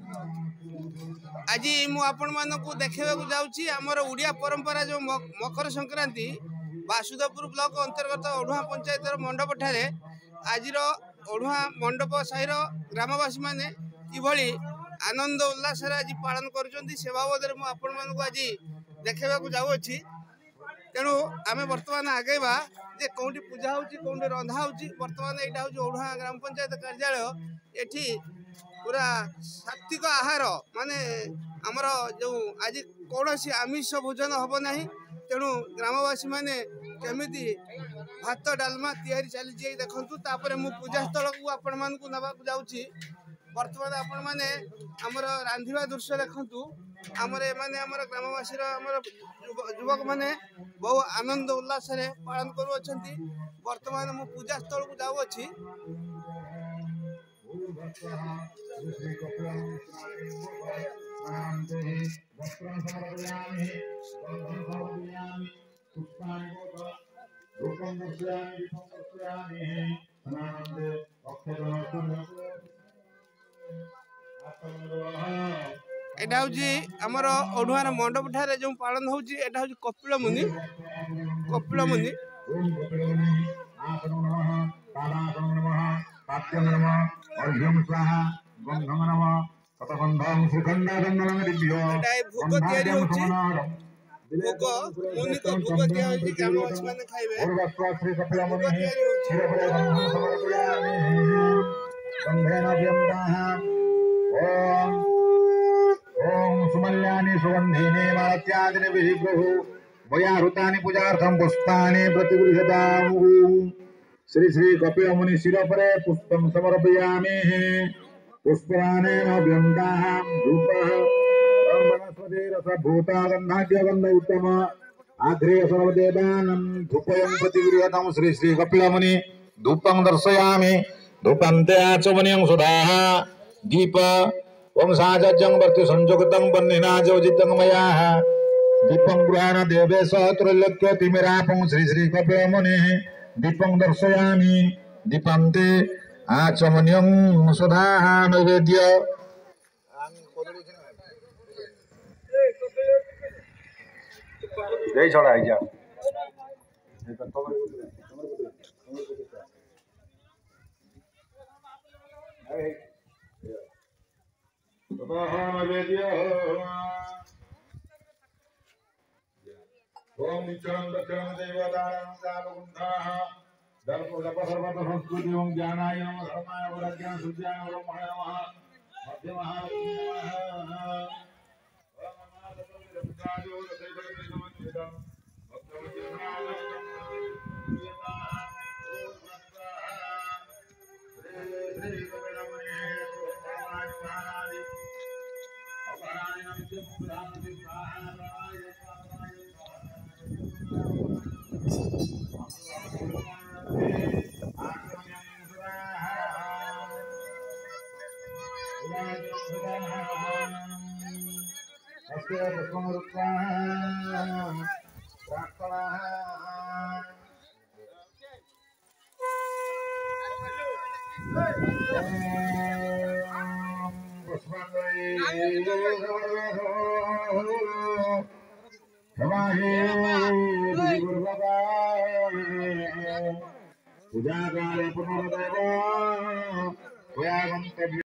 आज मुझे देखा जाऊँगी आमर ओडिया परंपरा जो मकर संक्रांति बासुदेवपुर ब्लॉक अंतर्गत ओढ़ुआ पंचायत मंडप ठारे आज ओढ़ुआ मंडप साहिर ग्रामवासी मैंने किभली आनंद उल्लास आज पालन कर से बाबद मुझे आज देखा जाऊँगी। तेणु आम बर्तमान आगेवा जे कौटी पूजा होची कौटी रंधा होची बर्तमान यहाँ हूँ ओढ़ुआ ग्राम पंचायत कार्यालय एठी पूरा सात्विक आहार माने आमर जो आज कौन आमिष भोजन हम ना तेणु ग्रामवासी मैंने केमिति भात डालमा तैयारी चली देखु तापर मु पूजा स्थल को आपण मानक नवाक जाऊँगी। बर्तमान आपण मैंने आमर रांधिबा दृश्य देखु आमर एमाने आमर ग्रामवासी आमर युवक मैंने बहु आनंद उल्लास पालन करुँच। बर्तमान मु पूजा स्थल को जाऊँगी। एटा हूँ आमर ओढ़ुआर मंडप ठारे जो पालन होची एटा हूँ कपिल मुनि भोग तैयारी होची भोग मुनि को भोग तैयारी ग्रामवासी माने खाइबे भोग तैयारी ओम सुमल्यानि सुगंधिने मात्यादिने विहिब्रहु वयाहृतानि पूजार्थं पुष्पाणि प्रतिगृह्यतामु। श्री श्री कपिल मुनि शिरोपरे पुष्पं समर्पयामि। पुष्पाणेन व्यन्दाहं धूपः वनस्पति रसभूता गन्धाढ्य गन्ध उत्तम आग्रेय सर्वदेवानं धूपयं प्रतिगृह्यतां। श्री श्री कपिल मुनि धूपं दर्शयामि। धूपन्ते आचमनीयं सुधाः दीप ओम साजज्जं वर्ति संजुक्तं बन्निना जोजितं मया दीपं गृहाण देवेश त्रैलोक्य तिमिरापं श्री श्री कपिल मुनिः दीपं दर्शयामि। दीपन्ते आचमनीयं सुधाः नैवेद्य जय छोड़ा आई जा ओम निचरं दक्षिणं देवतारं सावकुण्ठाः दर्पदर्पसर्वत संस्कृति ओम ज्ञानाय नमः धर्माय वरज्ञान सुज्ञाय ब्रह्मणे नमः मध्यमः नमः ओम नमः देवतायो दैवते समन्वितं पूजा काले पुनर्देव